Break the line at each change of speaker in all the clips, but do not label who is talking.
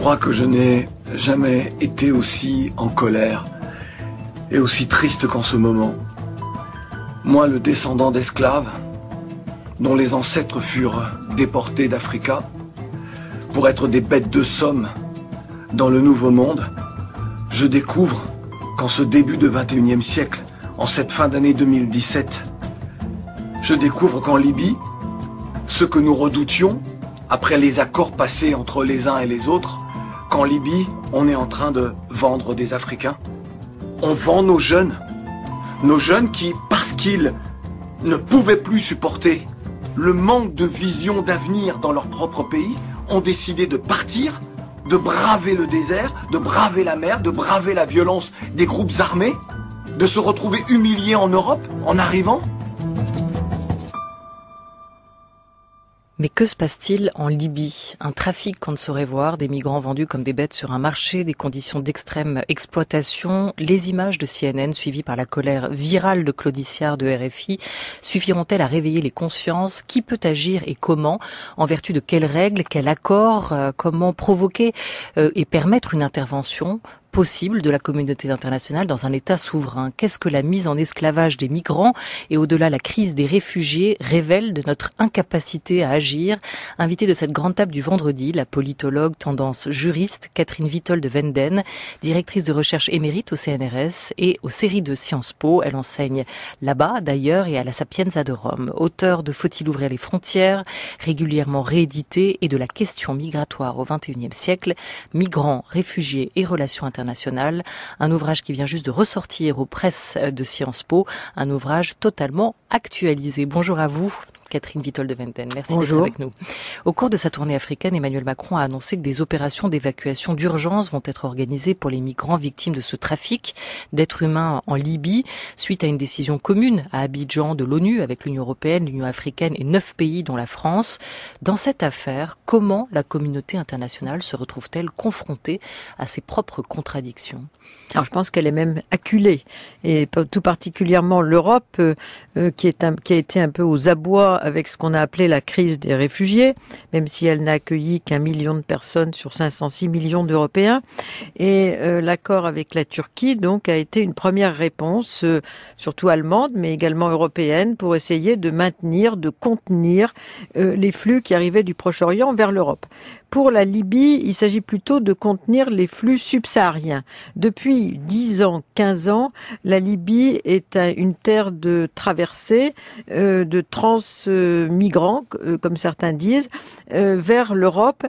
crois que je n'ai jamais été aussi en colère et aussi triste qu'en ce moment. Moi, le descendant d'esclaves, dont les ancêtres furent déportés d'Africa pour être des bêtes de somme dans le Nouveau Monde, je découvre qu'en ce début de 21e siècle, en cette fin d'année 2017, je découvre qu'en Libye, ce que nous redoutions, après les accords passés entre les uns et les autres, qu'en Libye, on est en train de vendre des Africains. On vend nos jeunes qui, parce qu'ils ne pouvaient plus supporter le manque de vision d'avenir dans leur propre pays, ont décidé de partir, de braver le désert, de braver la mer, de braver la violence des groupes armés, de se retrouver humiliés en Europe en arrivant.
Mais que se passe-t-il en Libye? Un trafic qu'on ne saurait voir, des migrants vendus comme des bêtes sur un marché, des conditions d'extrême exploitation. Les images de CNN suivies par la colère virale de Claude Issard de RFI suffiront-elles à réveiller les consciences? Qui peut agir et comment? En vertu de quelles règles, quel accord? Comment provoquer et permettre une intervention possible de la communauté internationale dans un État souverain? Qu'est-ce que la mise en esclavage des migrants et au-delà la crise des réfugiés révèle de notre incapacité à agir? Invitée de cette grande table du vendredi, la politologue tendance juriste Catherine Wittol de Wenden, directrice de recherche émérite au CNRS et aux séries de Sciences Po. Elle enseigne là-bas d'ailleurs et à la Sapienza de Rome. Auteure de Faut-il ouvrir les frontières, régulièrement réédité, et de la question migratoire au XXIe siècle, migrants, réfugiés et relations internationales, un ouvrage qui vient juste de ressortir aux presses de Sciences Po, un ouvrage totalement actualisé. Bonjour à vous, Catherine Wittol de Wenden. Merci d'être avec nous. Au cours de sa tournée africaine, Emmanuel Macron a annoncé que des opérations d'évacuation d'urgence vont être organisées pour les migrants victimes de ce trafic d'êtres humains en Libye, suite à une décision commune à Abidjan de l'ONU avec l'Union européenne, l'Union africaine et 9 pays dont la France. Dans cette affaire, comment la communauté internationale se retrouve-t-elle confrontée à ses propres contradictions?
Alors je pense qu'elle est même acculée, et tout particulièrement l'Europe qui a été un peu aux abois avec ce qu'on a appelé la crise des réfugiés, même si elle n'a accueilli qu'1 million de personnes sur 506 millions d'Européens. Et l'accord avec la Turquie, donc, a été une première réponse, surtout allemande, mais également européenne, pour essayer de maintenir, de contenir les flux qui arrivaient du Proche-Orient vers l'Europe. Pour la Libye, il s'agit plutôt de contenir les flux subsahariens. Depuis 10 ans, 15 ans, la Libye est une terre de traversée, de transmigrants, comme certains disent, vers l'Europe.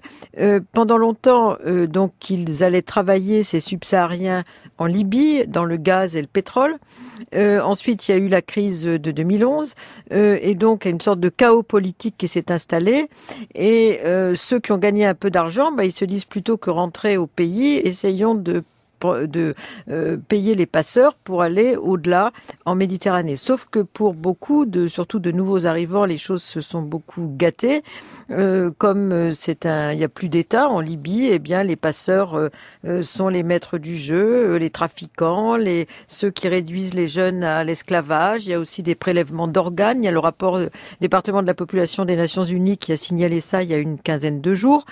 Pendant longtemps, donc, ils allaient travailler, ces subsahariens, en Libye, dans le gaz et le pétrole. Ensuite, il y a eu la crise de 2011, et donc une sorte de chaos politique qui s'est installé. Et ceux qui ont gagné un peu d'argent, ils se disent plutôt que rentrer au pays, essayons de payer les passeurs pour aller au-delà en Méditerranée. Sauf que pour beaucoup, surtout de nouveaux arrivants, les choses se sont beaucoup gâtées. Comme il y a plus d'État en Libye, eh bien les passeurs sont les maîtres du jeu, les trafiquants, ceux qui réduisent les jeunes à l'esclavage. Il y a aussi des prélèvements d'organes. Il y a le rapport département de la population des Nations Unies qui a signalé ça il y a une quinzaine de jours.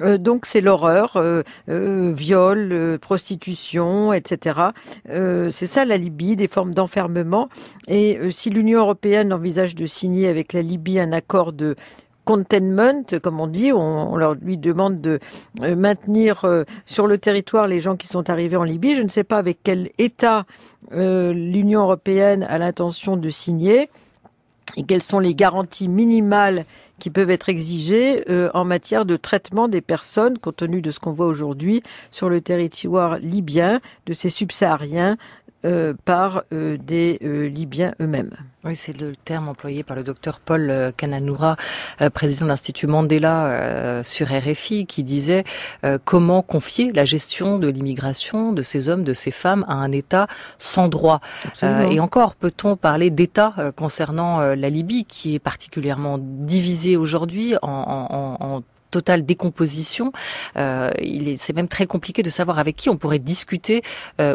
Donc c'est l'horreur, viol, prostitution, etc. C'est ça la Libye, des formes d'enfermement. Et si l'Union européenne envisage de signer avec la Libye un accord de containment, comme on dit, on lui demande de maintenir sur le territoire les gens qui sont arrivés en Libye. Je ne sais pas avec quel État l'Union européenne a l'intention de signer et quelles sont les garanties minimales qui peuvent être exigées en matière de traitement des personnes, compte tenu de ce qu'on voit aujourd'hui sur le territoire libyen, de ces subsahariens, par des Libyens eux-mêmes.
Oui, c'est le terme employé par le docteur Paul Kananoura, président de l'Institut Mandela sur RFI, qui disait comment confier la gestion de l'immigration de ces hommes, de ces femmes à un État sans droit. Et encore, peut-on parler d'État concernant la Libye, qui est particulièrement divisée aujourd'hui en totale décomposition. C'est même très compliqué de savoir avec qui on pourrait discuter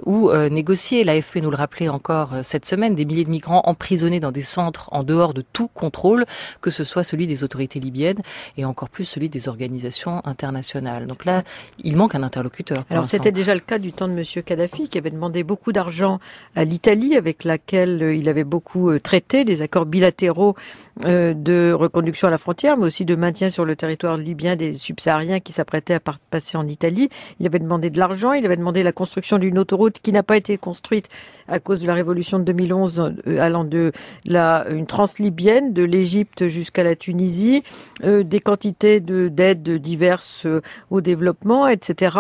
ou négocier. L'AFP nous le rappelait encore cette semaine, des milliers de migrants emprisonnés dans des centres en dehors de tout contrôle, que ce soit celui des autorités libyennes et encore plus celui des organisations internationales. Donc là, il manque un interlocuteur.
Alors c'était déjà le cas du temps de Monsieur Kadhafi, qui avait demandé beaucoup d'argent à l'Italie, avec laquelle il avait beaucoup traité des accords bilatéraux de reconduction à la frontière, mais aussi de maintien sur le territoire libyen des subsahariens qui s'apprêtaient à passer en Italie. Il avait demandé de l'argent, il avait demandé la construction d'une autoroute qui n'a pas été construite à cause de la révolution de 2011, allant de une translibyenne, de l'Égypte jusqu'à la Tunisie, des quantités d'aides diverses au développement, etc.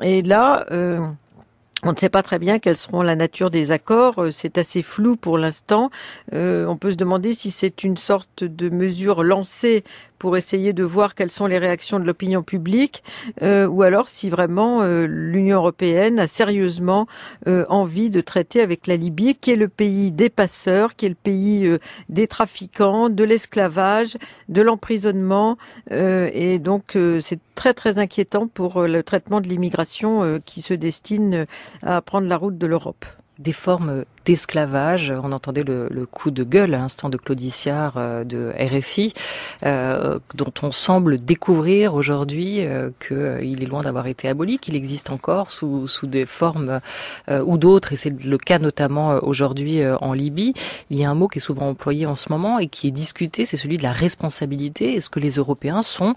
Et là, on ne sait pas très bien quelles seront la nature des accords. C'est assez flou pour l'instant. On peut se demander si c'est une sorte de mesure lancée pour essayer de voir quelles sont les réactions de l'opinion publique, ou alors si vraiment l'Union européenne a sérieusement envie de traiter avec la Libye, qui est le pays des passeurs, qui est le pays des trafiquants, de l'esclavage, de l'emprisonnement, et donc c'est très très inquiétant pour le traitement de l'immigration qui se destine à prendre la route de l'Europe.
Des formes d'esclavage. On entendait le coup de gueule à l'instant de Claude Issiard de RFI, dont on semble découvrir aujourd'hui qu'il est loin d'avoir été aboli, qu'il existe encore sous des formes ou d'autres, et c'est le cas notamment aujourd'hui en Libye. Il y a un mot qui est souvent employé en ce moment et qui est discuté, c'est celui de la responsabilité. Est-ce que les Européens sont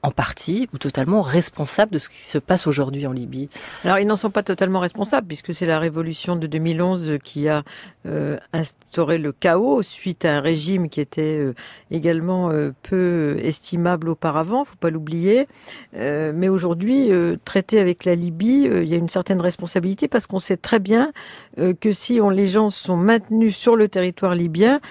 en partie ou totalement responsables de ce qui se passe aujourd'hui en Libye?
Alors, ils n'en sont pas totalement responsables, puisque c'est la révolution de 2011 qui a instauré le chaos suite à un régime qui était également peu estimable auparavant, faut pas l'oublier. Mais aujourd'hui, traiter avec la Libye, il y a une certaine responsabilité, parce qu'on sait très bien que si les gens sont maintenus sur le territoire libyen,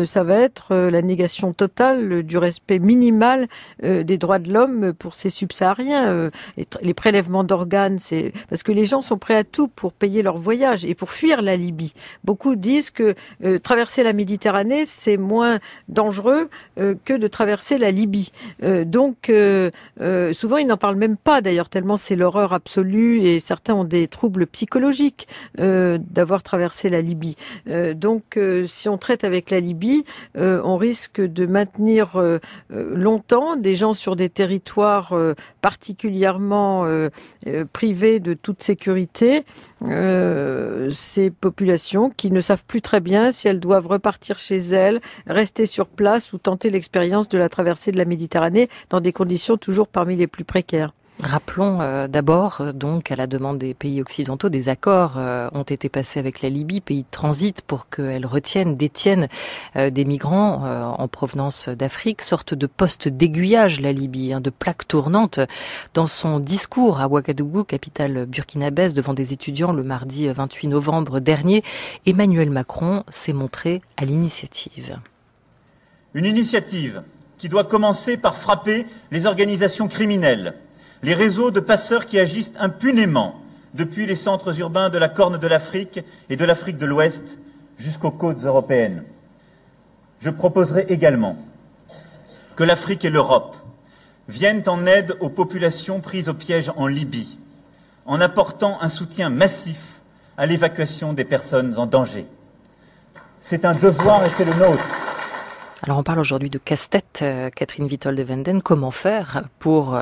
ça va être la négation totale du respect minimal des droits de l'homme pour ces subsahariens. Les prélèvements d'organes, c'est parce que les gens sont prêts à tout pour payer leur voyage et pour fuir la Libye. Beaucoup disent que traverser la Méditerranée, c'est moins dangereux que de traverser la Libye. Donc, souvent, ils n'en parlent même pas, d'ailleurs, tellement c'est l'horreur absolue, et certains ont des troubles psychologiques d'avoir traversé la Libye. Donc, si on traite avec la Libye, on risque de maintenir longtemps des gens sur des territoires particulièrement privés de toute sécurité, ces populations qui ne savent plus très bien si elles doivent repartir chez elles, rester sur place ou tenter l'expérience de la traversée de la Méditerranée dans des conditions toujours parmi les plus précaires.
Rappelons d'abord, donc, à la demande des pays occidentaux, des accords ont été passés avec la Libye, pays de transit, pour qu'elle détienne des migrants en provenance d'Afrique, sorte de poste d'aiguillage, la Libye, de plaque tournante. Dans son discours à Ouagadougou, capitale burkinabèse, devant des étudiants le mardi 28 novembre dernier, Emmanuel Macron s'est montré à l'initiative.
Une initiative qui doit commencer par frapper les organisations criminelles, les réseaux de passeurs qui agissent impunément depuis les centres urbains de la Corne de l'Afrique et de l'Afrique de l'Ouest jusqu'aux côtes européennes. Je proposerai également que l'Afrique et l'Europe viennent en aide aux populations prises au piège en Libye, en apportant un soutien massif à l'évacuation des personnes en danger. C'est un devoir et c'est le nôtre.
Alors on parle aujourd'hui de casse-tête, Catherine Witold de Wenden. Comment faire pour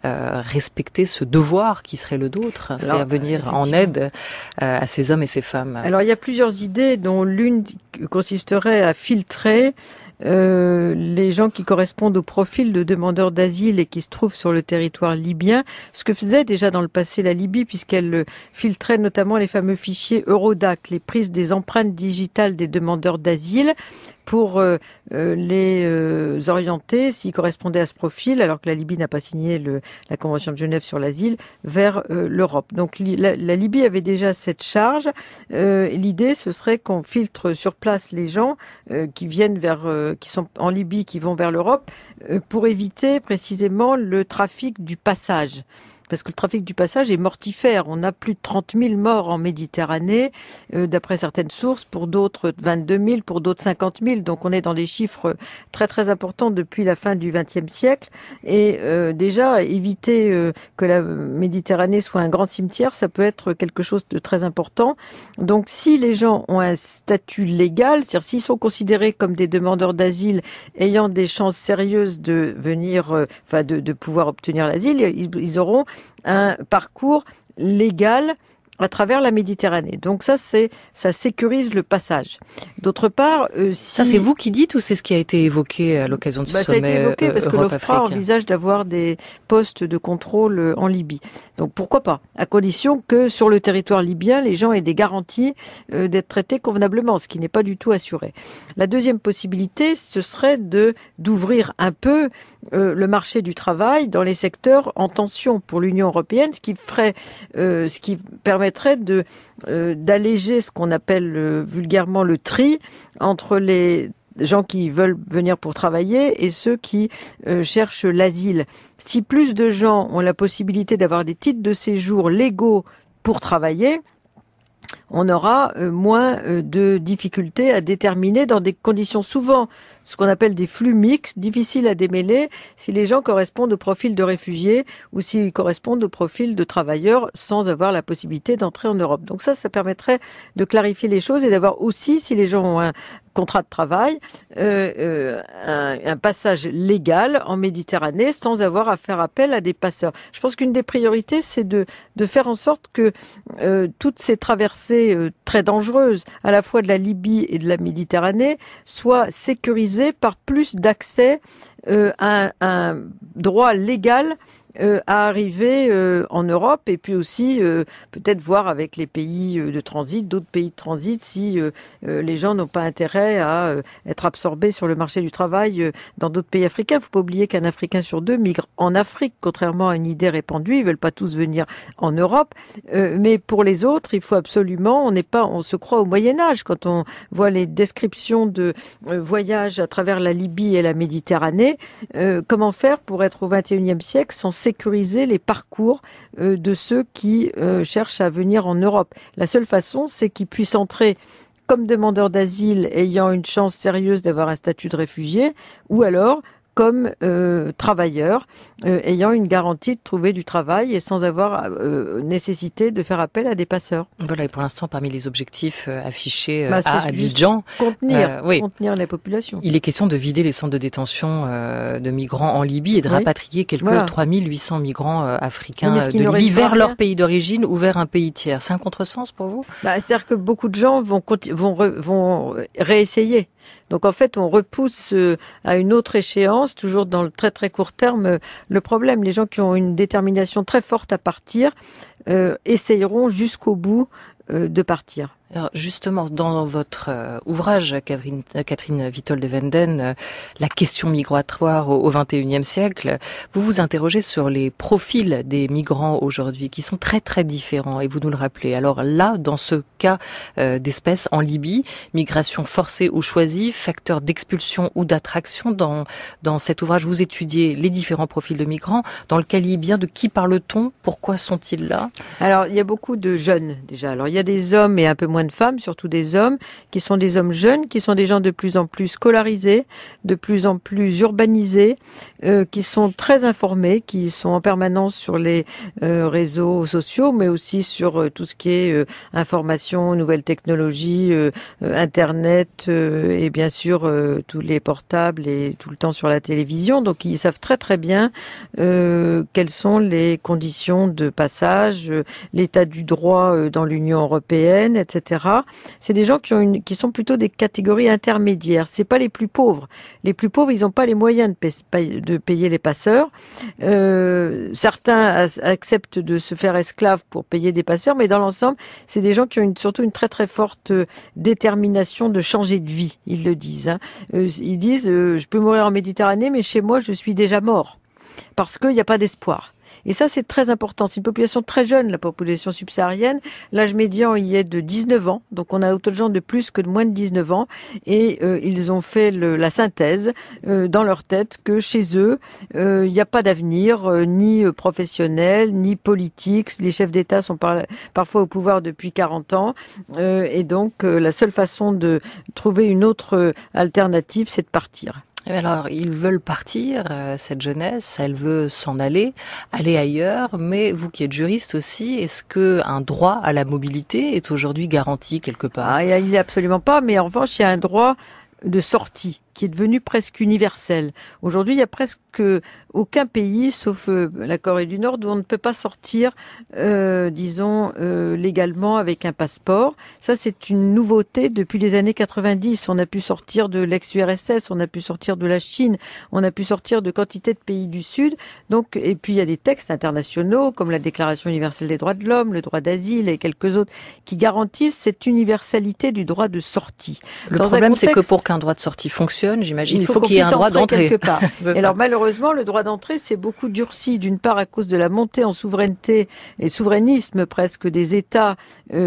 respecter ce devoir qui serait le nôtre, c'est venir en aide à ces hommes et ces femmes?
Alors il y a plusieurs idées, dont l'une consisterait à filtrer les gens qui correspondent au profil de demandeurs d'asile et qui se trouvent sur le territoire libyen, ce que faisait déjà dans le passé la Libye, puisqu'elle filtrait notamment les fameux fichiers Eurodac, les prises des empreintes digitales des demandeurs d'asile, pour les orienter, s'ils correspondaient à ce profil, alors que la Libye n'a pas signé la Convention de Genève sur l'asile, vers l'Europe. Donc la Libye avait déjà cette charge. L'idée, ce serait qu'on filtre sur place les gens qui sont en Libye, qui vont vers l'Europe, pour éviter précisément le trafic du passage. parce que le trafic du passage est mortifère. On a plus de 30 000 morts en Méditerranée, d'après certaines sources, pour d'autres 22 000, pour d'autres 50 000. Donc on est dans des chiffres très très importants depuis la fin du XXe siècle. Et déjà, éviter que la Méditerranée soit un grand cimetière, ça peut être quelque chose de très important. Donc si les gens ont un statut légal, c'est-à-dire s'ils sont considérés comme des demandeurs d'asile ayant des chances sérieuses de venir, de pouvoir obtenir l'asile, ils auront un parcours légal à travers la Méditerranée. Donc ça sécurise le passage. D'autre part,
ça c'est vous qui dites ou c'est ce qui a été évoqué à l'occasion de ce sommet
ça a été évoqué parce que l'OFPRA
Europe-Afrique
envisage d'avoir des postes de contrôle en Libye. Donc pourquoi pas, à condition que sur le territoire libyen, les gens aient des garanties d'être traités convenablement, ce qui n'est pas du tout assuré. La deuxième possibilité, ce serait d'ouvrir un peu le marché du travail dans les secteurs en tension pour l'Union européenne, ce qui permettrait d'alléger ce qu'on appelle vulgairement le tri entre les gens qui veulent venir pour travailler et ceux qui cherchent l'asile. Si plus de gens ont la possibilité d'avoir des titres de séjour légaux pour travailler, on aura moins de difficultés à déterminer dans des conditions souvent ce qu'on appelle des flux mixtes, difficiles à démêler si les gens correspondent au profil de réfugiés ou s'ils correspondent au profil de travailleurs sans avoir la possibilité d'entrer en Europe. Donc ça permettrait de clarifier les choses et d'avoir aussi, si les gens ont un contrat de travail, un passage légal en Méditerranée sans avoir à faire appel à des passeurs. Je pense qu'une des priorités, c'est de faire en sorte que toutes ces traversées très dangereuses, à la fois de la Libye et de la Méditerranée, soient sécurisées par plus d'accès à un droit légal à arriver en Europe et puis aussi peut-être voir avec les pays de transit, d'autres pays de transit, si les gens n'ont pas intérêt à être absorbés sur le marché du travail dans d'autres pays africains. Il ne faut pas oublier qu'un Africain sur deux migre en Afrique, contrairement à une idée répandue. Ils ne veulent pas tous venir en Europe. Mais pour les autres, il faut absolument, on se croit au Moyen-Âge quand on voit les descriptions de voyages à travers la Libye et la Méditerranée. Comment faire pour être au XXIe siècle sans sécuriser les parcours de ceux qui cherchent à venir en Europe. La seule façon, c'est qu'ils puissent entrer comme demandeurs d'asile ayant une chance sérieuse d'avoir un statut de réfugié, ou alors comme travailleurs ayant une garantie de trouver du travail et sans avoir nécessité de faire appel à des passeurs.
Voilà, et pour l'instant, parmi les objectifs affichés à
c'est
Abidjan,
contenir la population.
Il est question de vider les centres de détention de migrants en Libye et de rapatrier quelques 3800 migrants africains de Libye vers leur pays d'origine ou vers un pays tiers. C'est un contresens pour vous ?
C'est-à-dire que beaucoup de gens vont réessayer. Donc en fait, on repousse à une autre échéance, toujours dans le très très court terme, le problème. Les gens qui ont une détermination très forte à partir essayeront jusqu'au bout de partir.
Alors justement, dans votre ouvrage, Catherine Witold de Wenden, la question migratoire au XXIe siècle, vous vous interrogez sur les profils des migrants aujourd'hui, qui sont très très différents, et vous nous le rappelez. Alors là, dans ce cas d'espèce en Libye, migration forcée ou choisie, facteur d'expulsion ou d'attraction, dans cet ouvrage, vous étudiez les différents profils de migrants. Dans le cas libyen, de qui parle-t-on ? Pourquoi sont-ils là ?
Alors, il y a beaucoup de jeunes, déjà. Alors, il y a des hommes et un peu moins de femmes, surtout des hommes, qui sont des hommes jeunes, qui sont des gens de plus en plus scolarisés, de plus en plus urbanisés, qui sont très informés, qui sont en permanence sur les réseaux sociaux, mais aussi sur tout ce qui est information, nouvelles technologies, Internet, et bien sûr tous les portables et tout le temps sur la télévision. Donc ils savent très très bien quelles sont les conditions de passage, l'état du droit dans l'Union européenne, etc. C'est des gens qui sont plutôt des catégories intermédiaires. C'est pas les plus pauvres. Les plus pauvres, ils n'ont pas les moyens de payer les passeurs. Certains acceptent de se faire esclaves pour payer des passeurs, mais dans l'ensemble, c'est des gens qui ont surtout une très très forte détermination de changer de vie. Ils le disent. Ils disent, je peux mourir en Méditerranée, mais chez moi, je suis déjà mort. Parce qu'il n'y a pas d'espoir. Et ça, c'est très important. C'est une population très jeune, la population subsaharienne. L'âge médian y est de 19 ans. Donc, on a autant de gens de plus que de moins de 19 ans. Et ils ont fait la synthèse dans leur tête que chez eux, il n'y a pas d'avenir, ni professionnel, ni politique. Les chefs d'État sont parfois au pouvoir depuis 40 ans. Et donc, la seule façon de trouver une autre alternative, c'est de partir.
Alors, ils veulent partir, cette jeunesse, elle veut s'en aller ailleurs, mais vous qui êtes juriste aussi, est-ce que un droit à la mobilité est aujourd'hui garanti quelque part?
Il n'est absolument pas, mais en revanche, il y a un droit de sortie qui est devenu presque universel. Aujourd'hui, il y a presque aucun pays, sauf la Corée du Nord, où on ne peut pas sortir, légalement avec un passeport. Ça, c'est une nouveauté depuis les années 90. On a pu sortir de l'ex-URSS, on a pu sortir de la Chine, on a pu sortir de quantité de pays du Sud. Donc, et puis, il y a des textes internationaux, comme la Déclaration universelle des droits de l'homme, le droit d'asile et quelques autres, qui garantissent cette universalité du droit de sortie.
Le problème, c'est que pour qu'un droit de sortie fonctionne, j'imagine, il faut qu'il y ait un droit d'entrée.
Et alors malheureusement, le droit d'entrée s'est beaucoup durci, d'une part à cause de la montée en souveraineté et souverainisme presque des États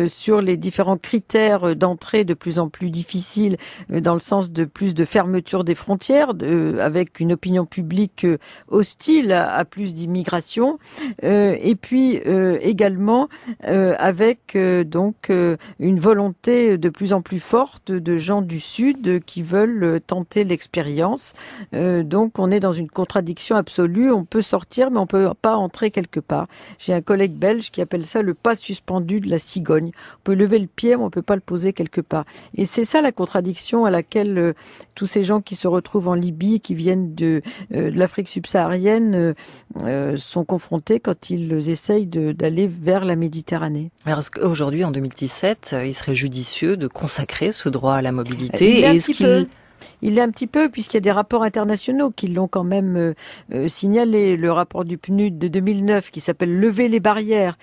sur les différents critères d'entrée de plus en plus difficiles, dans le sens de plus de fermeture des frontières, avec une opinion publique hostile à plus d'immigration, et puis également avec une volonté de plus en plus forte de gens du Sud qui veulent tenter l'expérience. Donc on est dans une contradiction absolue. On peut sortir, mais on peut pas entrer quelque part. J'ai un collègue belge qui appelle ça le pas suspendu de la cigogne. On peut lever le pied, mais on peut pas le poser quelque part. Et c'est ça la contradiction à laquelle tous ces gens qui se retrouvent en Libye, qui viennent de l'Afrique subsaharienne, sont confrontés quand ils essayent d'aller vers la Méditerranée.
Alors, est-ce qu'aujourd'hui, en 2017, il serait judicieux de consacrer ce droit à la mobilité?
Il l'est un petit peu, puisqu'il y a des rapports internationaux qui l'ont quand même signalé. Le rapport du PNUD de 2009, qui s'appelle « Lever les barrières »,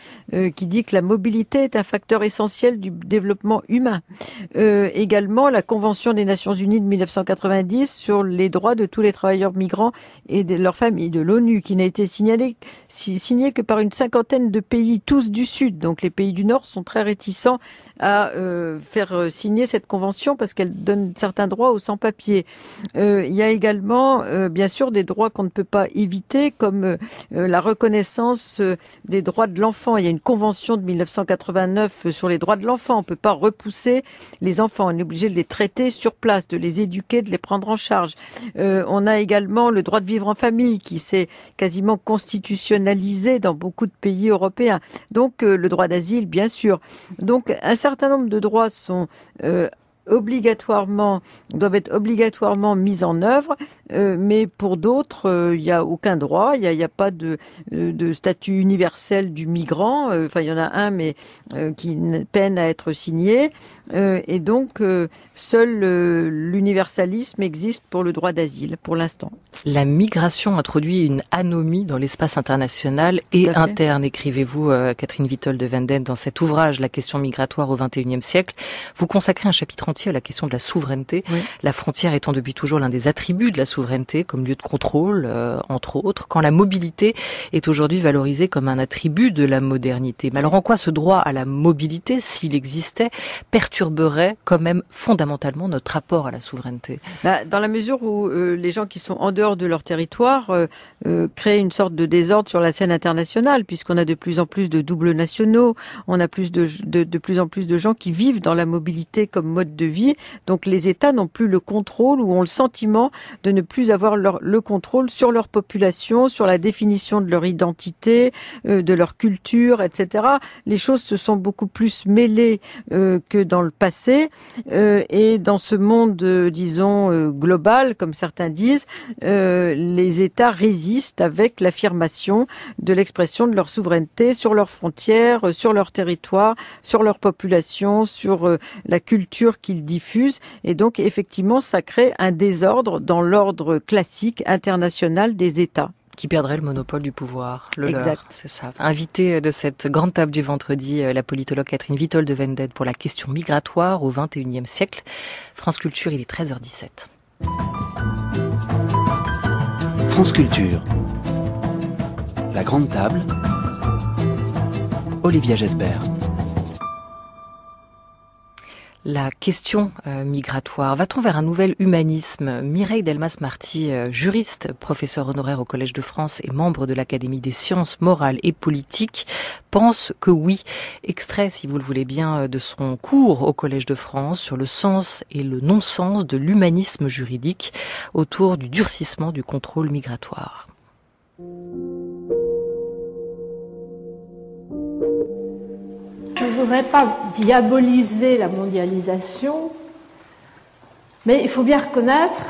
qui dit que la mobilité est un facteur essentiel du développement humain. Également, la Convention des Nations Unies de 1990 sur les droits de tous les travailleurs migrants et de leurs familles, de l'ONU, qui n'a été signée que par une cinquantaine de pays, tous du Sud. Donc les pays du Nord sont très réticents à faire signer cette convention parce qu'elle donne certains droits aux sans-papiers. Il y a également, bien sûr, des droits qu'on ne peut pas éviter, comme la reconnaissance des droits de l'enfant. Il y a une convention de 1989 sur les droits de l'enfant. On ne peut pas repousser les enfants. On est obligé de les traiter sur place, de les éduquer, de les prendre en charge. On a également le droit de vivre en famille qui s'est quasiment constitutionnalisé dans beaucoup de pays européens. Donc, le droit d'asile, bien sûr. Donc, un certain nombre de droits sont doivent être obligatoirement mis en œuvre, mais pour d'autres, il n'y a aucun droit, il n'y a pas de statut universel du migrant, enfin il y en a un, mais qui peine à être signé, et donc seul l'universalisme existe pour le droit d'asile, pour l'instant.
La migration introduit une anomie dans l'espace international et interne, écrivez-vous, Catherine Vitol de Venden, dans cet ouvrage, La question migratoire au XXIe siècle. Vous consacrez un chapitre entier à la question de la souveraineté, oui. La frontière étant depuis toujours l'un des attributs de la souveraineté, comme lieu de contrôle, entre autres, quand la mobilité est aujourd'hui valorisée comme un attribut de la modernité. Mais alors en quoi ce droit à la mobilité, s'il existait, perturberait quand même fondamentalement notre rapport à la souveraineté?
Dans la mesure où les gens qui sont en dehors de leur territoire créent une sorte de désordre sur la scène internationale, puisqu'on a de plus en plus de doubles nationaux, on a de plus en plus de gens qui vivent dans la mobilité comme mode de vie. Donc les États n'ont plus le contrôle ou ont le sentiment de ne plus avoir le contrôle sur leur population, sur la définition de leur identité, de leur culture, etc. Les choses se sont beaucoup plus mêlées que dans le passé. Et dans ce monde, disons, global, comme certains disent, les États résistent avec l'affirmation de l'expression de leur souveraineté sur leurs frontières, sur leur territoire, sur leur population, sur la culture qu'ils diffusent. Et donc, effectivement, ça crée un désordre dans l'ordre classique international des États.
Qui perdrait le monopole du pouvoir, le leur, c'est ça. Invitée de cette grande table du vendredi, la politologue Catherine Vitol de Venden pour la question migratoire au XXIe siècle. France Culture, il est 13h17.
France Culture. La grande table. Olivia Gesbert.
La question migratoire. Va-t-on vers un nouvel humanisme? Mireille Delmas-Marty, juriste, professeur honoraire au Collège de France et membre de l'Académie des sciences morales et politiques, pense que oui. Extrait, si vous le voulez bien, de son cours au Collège de France sur le sens et le non-sens de l'humanisme juridique autour du durcissement du contrôle migratoire.
Je ne voudrais pas diaboliser la mondialisation, mais il faut bien reconnaître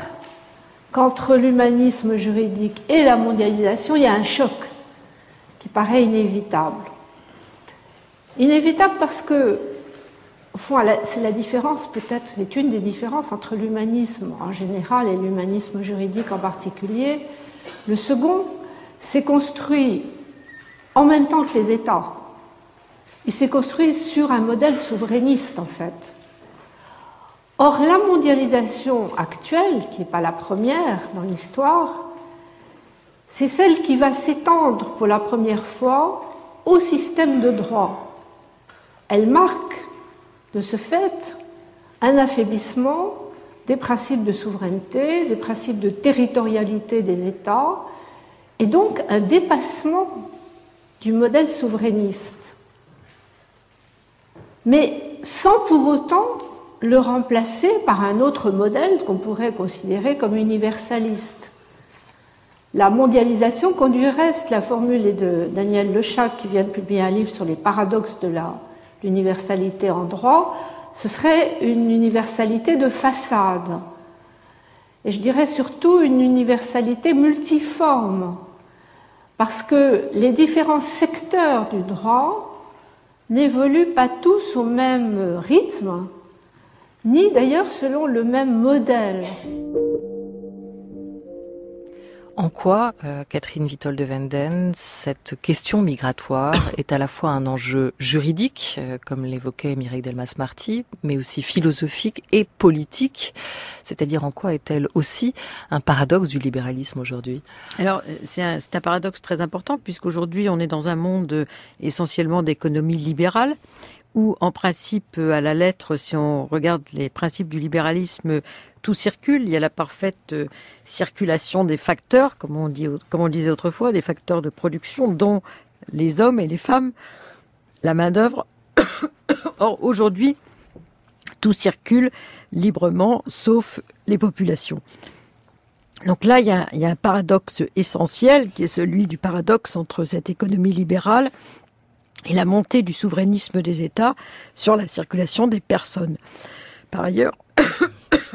qu'entre l'humanisme juridique et la mondialisation, il y a un choc qui paraît inévitable. Inévitable parce que, au fond, c'est la différence, peut-être, c'est une des différences entre l'humanisme en général et l'humanisme juridique en particulier. Le second s'est construit en même temps que les États. Il s'est construit sur un modèle souverainiste, en fait. Or, la mondialisation actuelle, qui n'est pas la première dans l'histoire, c'est celle qui va s'étendre pour la première fois au système de droit. Elle marque, de ce fait, un affaiblissement des principes de souveraineté, des principes de territorialité des États, et donc un dépassement du modèle souverainiste. Mais sans pour autant le remplacer par un autre modèle qu'on pourrait considérer comme universaliste. La mondialisation conduirait, c'est la formule de Daniel Lechac qui vient de publier un livre sur les paradoxes de l'universalité en droit, ce serait une universalité de façade. Et je dirais surtout une universalité multiforme, parce que les différents secteurs du droit n'évoluent pas tous au même rythme, ni d'ailleurs selon le même modèle.
En quoi, Catherine Vitol de Wenden, cette question migratoire est à la fois un enjeu juridique, comme l'évoquait Mireille Delmas-Marty, mais aussi philosophique et politique? C'est-à-dire en quoi est-elle aussi un paradoxe du libéralisme aujourd'hui?
Alors, c'est un paradoxe très important, puisqu'aujourd'hui on est dans un monde essentiellement d'économie libérale, où en principe, à la lettre, si on regarde les principes du libéralisme, tout circule. Il y a la parfaite circulation des facteurs, comme on disait autrefois, des facteurs de production, dont les hommes et les femmes, la main-d'œuvre. Or, aujourd'hui, tout circule librement, sauf les populations. Donc là, il y a un paradoxe essentiel, qui est celui du paradoxe entre cette économie libérale et la montée du souverainisme des États sur la circulation des personnes. Par ailleurs,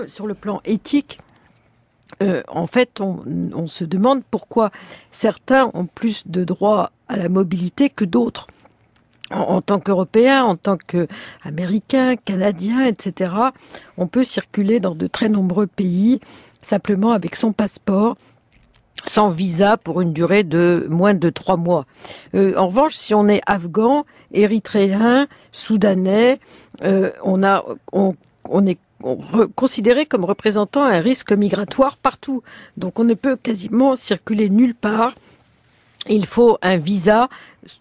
sur le plan éthique, en fait, on se demande pourquoi certains ont plus de droit à la mobilité que d'autres. En tant qu'Européens, en tant qu'Américains, Canadiens, etc., on peut circuler dans de très nombreux pays simplement avec son passeport, sans visa pour une durée de moins de 3 mois. En revanche, si on est afghan, érythréen, soudanais, on est considéré comme représentant un risque migratoire partout. Donc on ne peut quasiment circuler nulle part. Il faut un visa,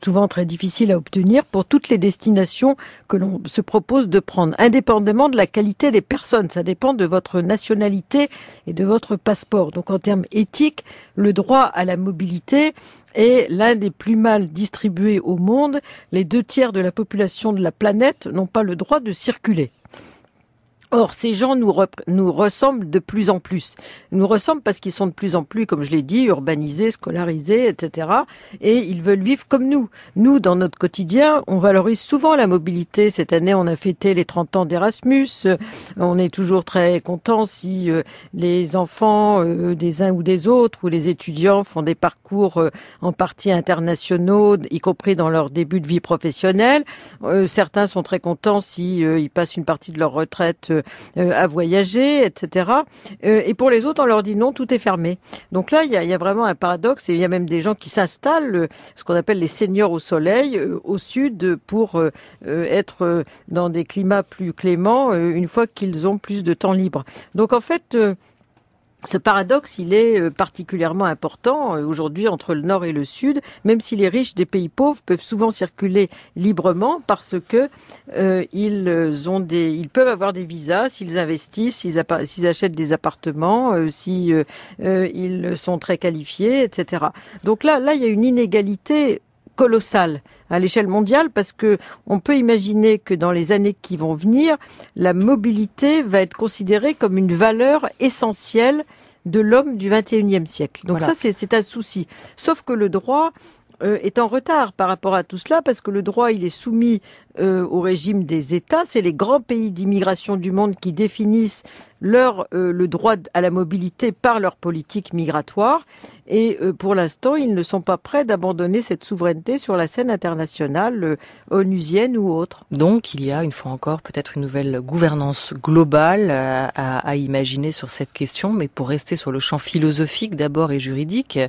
souvent très difficile à obtenir, pour toutes les destinations que l'on se propose de prendre, indépendamment de la qualité des personnes. Ça dépend de votre nationalité et de votre passeport. Donc en termes éthiques, le droit à la mobilité est l'un des plus mal distribués au monde. Les 2/3 de la population de la planète n'ont pas le droit de circuler. Or, ces gens nous ressemblent de plus en plus. Ils nous ressemblent parce qu'ils sont de plus en plus, comme je l'ai dit, urbanisés, scolarisés, etc. Et ils veulent vivre comme nous. Nous, dans notre quotidien, on valorise souvent la mobilité. Cette année, on a fêté les 30 ans d'Erasmus. On est toujours très content si les enfants des uns ou des autres, ou les étudiants font des parcours en partie internationaux, y compris dans leur début de vie professionnelle. Certains sont très contents si ils passent une partie de leur retraite à voyager, etc. Et pour les autres, on leur dit non, tout est fermé. Donc là, il y a vraiment un paradoxe, et il y a même des gens qui s'installent, ce qu'on appelle les seniors au soleil, au sud, pour être dans des climats plus cléments, une fois qu'ils ont plus de temps libre. Donc en fait, Ce paradoxe, il est particulièrement important aujourd'hui entre le Nord et le Sud, même si les riches des pays pauvres peuvent souvent circuler librement parce que ils peuvent avoir des visas s'ils investissent, s'ils achètent des appartements, si ils sont très qualifiés, etc. Donc là, il y a une inégalité colossale à l'échelle mondiale parce que on peut imaginer que dans les années qui vont venir, la mobilité va être considérée comme une valeur essentielle de l'homme du XXIe siècle. Donc
voilà.
Ça, c'est un souci. Sauf que le droit est en retard par rapport à tout cela parce que le droit, il est soumis au régime des États. C'est les grands pays d'immigration du monde qui définissent le droit à la mobilité par leur politique migratoire. Et pour l'instant, ils ne sont pas prêts d'abandonner cette souveraineté sur la scène internationale, onusienne ou autre.
Donc, il y a, une fois encore, peut-être une nouvelle gouvernance globale à imaginer sur cette question. Mais pour rester sur le champ philosophique d'abord et juridique,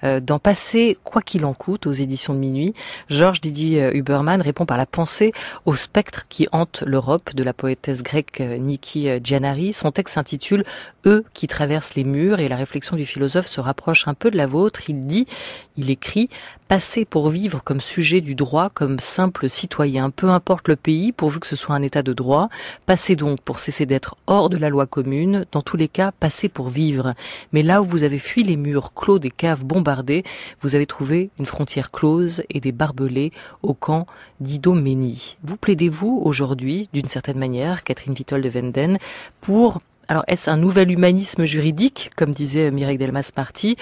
d'en passer, quoi qu'il en coûte, aux éditions de Minuit, Georges Didier Huberman répond par la pensée au spectre qui hante l'Europe de la poétesse grecque Niki Giannari. Son texte s'intitule « Eux qui traversent les murs » et la réflexion du philosophe se rapproche un peu de la vôtre. Il écrit « Passer pour vivre comme sujet du droit, comme simple citoyen, peu importe le pays, pourvu que ce soit un état de droit. Passer donc pour cesser d'être hors de la loi commune. Dans tous les cas, passer pour vivre. Mais là où vous avez fui les murs clos des caves bombardées, vous avez trouvé une frontière close et des barbelés au camp d'Idomeni. Vous plaidez-vous aujourd'hui, d'une certaine manière, Catherine Witold de Wenden, pour... Alors, est-ce un nouvel humanisme juridique, comme disait Mireille Delmas-Marty,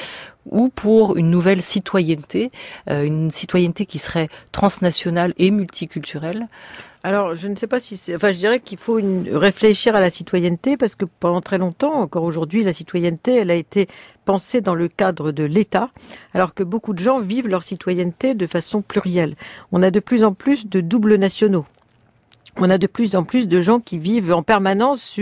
ou pour une nouvelle citoyenneté, une citoyenneté qui serait transnationale et multiculturelle ?
Alors, je ne sais pas si c'est... Enfin, je dirais qu'il faut réfléchir à la citoyenneté parce que pendant très longtemps, encore aujourd'hui, la citoyenneté, elle a été pensée dans le cadre de l'État, alors que beaucoup de gens vivent leur citoyenneté de façon plurielle. On a de plus en plus de doubles nationaux. On a de plus en plus de gens qui vivent en permanence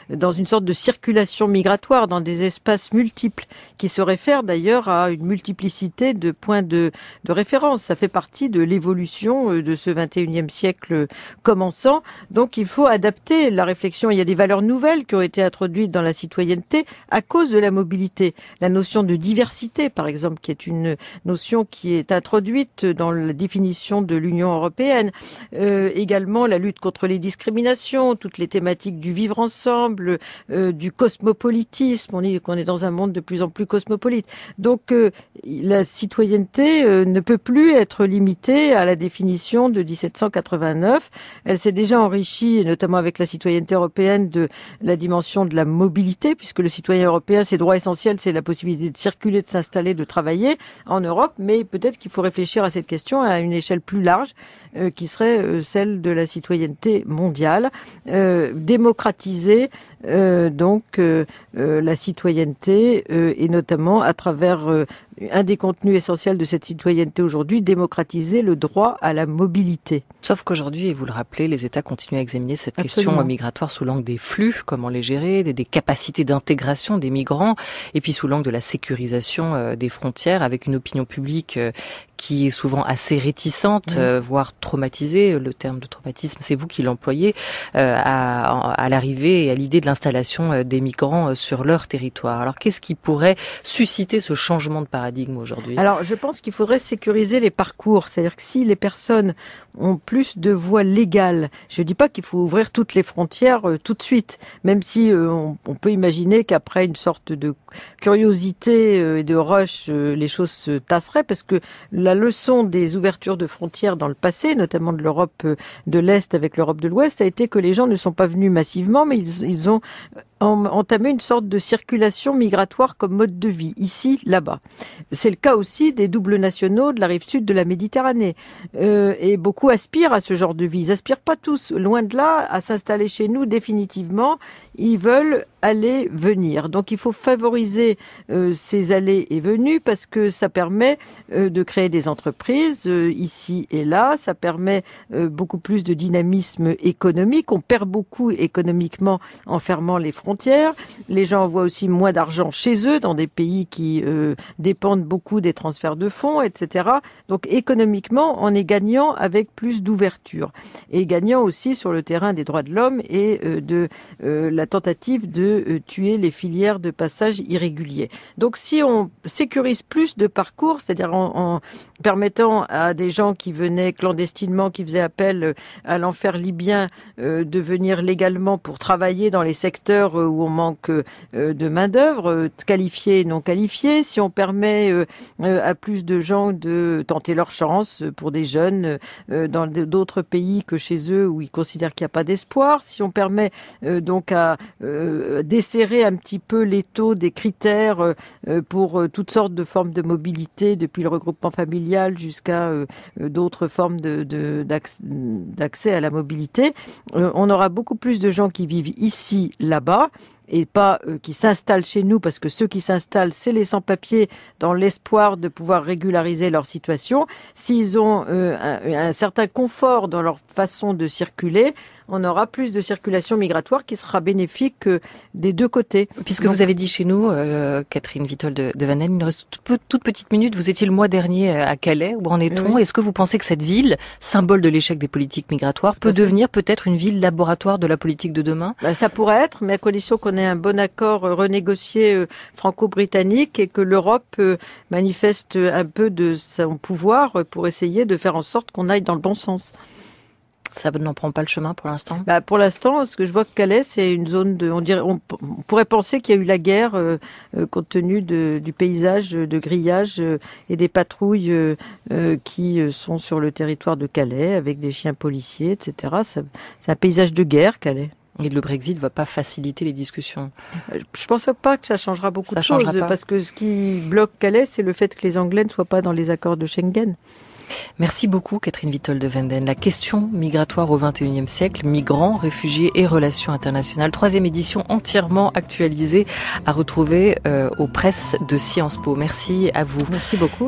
dans une sorte de circulation migratoire, dans des espaces multiples, qui se réfèrent d'ailleurs à une multiplicité de points de référence. Ça fait partie de l'évolution de ce 21e siècle commençant. Donc il faut adapter la réflexion. Il y a des valeurs nouvelles qui ont été introduites dans la citoyenneté à cause de la mobilité. La notion de diversité, par exemple, qui est une notion qui est introduite dans la définition de l'Union européenne. Également la lutte contre les discriminations, toutes les thématiques du vivre ensemble, du cosmopolitisme. On dit qu'on est dans un monde de plus en plus cosmopolite. Donc la citoyenneté ne peut plus être limitée à la définition de 1789. Elle s'est déjà enrichie, notamment avec la citoyenneté européenne, de la dimension de la mobilité, puisque le citoyen européen, ses droits essentiels, c'est la possibilité de circuler, de s'installer, de travailler en Europe. Mais peut-être qu'il faut réfléchir à cette question à une échelle plus large, qui serait celle de la citoyenneté mondiale, démocratiser la citoyenneté et notamment à travers un des contenus essentiels de cette citoyenneté aujourd'hui, démocratiser le droit à la mobilité.
Sauf qu'aujourd'hui, et vous le rappelez, les États continuent à examiner cette
Absolument.
question migratoire sous l'angle des flux, comment les gérer, des capacités d'intégration des migrants, et puis sous l'angle de la sécurisation des frontières, avec une opinion publique qui est souvent assez réticente, voire traumatisée. Le terme de traumatisme, c'est vous qui l'employez, à l'arrivée et à l'idée de l'installation des migrants sur leur territoire. Alors, qu'est-ce qui pourrait susciter ce changement de paradigme aujourd'hui ?
Alors, je pense qu'il faudrait sécuriser les parcours. C'est-à-dire que si les personnes ont plus de voies légales, je ne dis pas qu'il faut ouvrir toutes les frontières tout de suite, même si on peut imaginer qu'après une sorte de curiosité et de rush, les choses se tasseraient, parce que la leçon des ouvertures de frontières dans le passé, notamment de l'Europe de l'Est avec l'Europe de l'Ouest, a été que les gens ne sont pas venus massivement, mais ils ont entamé une sorte de circulation migratoire comme mode de vie, ici, là-bas. C'est le cas aussi des doubles nationaux de la rive sud de la Méditerranée. Et beaucoup aspirent à ce genre de vie. Ils aspirent pas tous, loin de là, à s'installer chez nous définitivement. Ils veulent aller, venir. Donc il faut favoriser ces allées et venues parce que ça permet de créer des entreprises ici et là. Ça permet beaucoup plus de dynamisme économique. On perd beaucoup économiquement en fermant les frontières. Les gens envoient aussi moins d'argent chez eux dans des pays qui dépendent beaucoup des transferts de fonds, etc. Donc économiquement, on est gagnant avec plus d'ouverture et gagnant aussi sur le terrain des droits de l'homme et de la tentative de de tuer les filières de passage irréguliers. Donc si on sécurise plus de parcours, c'est-à-dire en permettant à des gens qui venaient clandestinement, qui faisaient appel à l'enfer libyen, de venir légalement pour travailler dans les secteurs où on manque de main-d'œuvre, qualifiée et non qualifiée, si on permet à plus de gens de tenter leur chance pour des jeunes dans d'autres pays que chez eux où ils considèrent qu'il n'y a pas d'espoir, si on permet donc à desserrer un petit peu l'étau des critères pour toutes sortes de formes de mobilité, depuis le regroupement familial jusqu'à d'autres formes d'accès à la mobilité, on aura beaucoup plus de gens qui vivent ici, là-bas, et pas qui s'installent chez nous, parce que ceux qui s'installent, c'est les sans-papiers dans l'espoir de pouvoir régulariser leur situation. S'ils ont un certain confort dans leur façon de circuler, on aura plus de circulation migratoire qui sera bénéfique des deux côtés.
Puisque vous avez dit chez nous, Catherine Vitol de Vanel, il nous reste toute petite minute, vous étiez le mois dernier à Calais, où en est-on? Oui. Est-ce que vous pensez que cette ville, symbole de l'échec des politiques migratoires, peut devenir peut-être une ville laboratoire de la politique de demain?
Ça pourrait être, mais à condition qu'on ait un bon accord renégocié franco-britannique et que l'Europe manifeste un peu de son pouvoir pour essayer de faire en sorte qu'on aille dans le bon sens.
Ça n'en prend pas le chemin pour l'instant?
Pour l'instant, ce que je vois que Calais, c'est une zone de, on pourrait penser qu'il y a eu la guerre compte tenu du paysage de grillage et des patrouilles qui sont sur le territoire de Calais avec des chiens policiers, etc. C'est un paysage de guerre, Calais.
Et le Brexit ne va pas faciliter les discussions?
Je ne pense pas que ça changera beaucoup de choses, parce que ce qui bloque Calais, c'est le fait que les Anglais ne soient pas dans les accords de Schengen.
Merci beaucoup Catherine Vitol de Venden. La question migratoire au XXIe siècle, migrants, réfugiés et relations internationales. 3e édition entièrement actualisée à retrouver aux presses de Sciences Po. Merci à vous.
Merci beaucoup.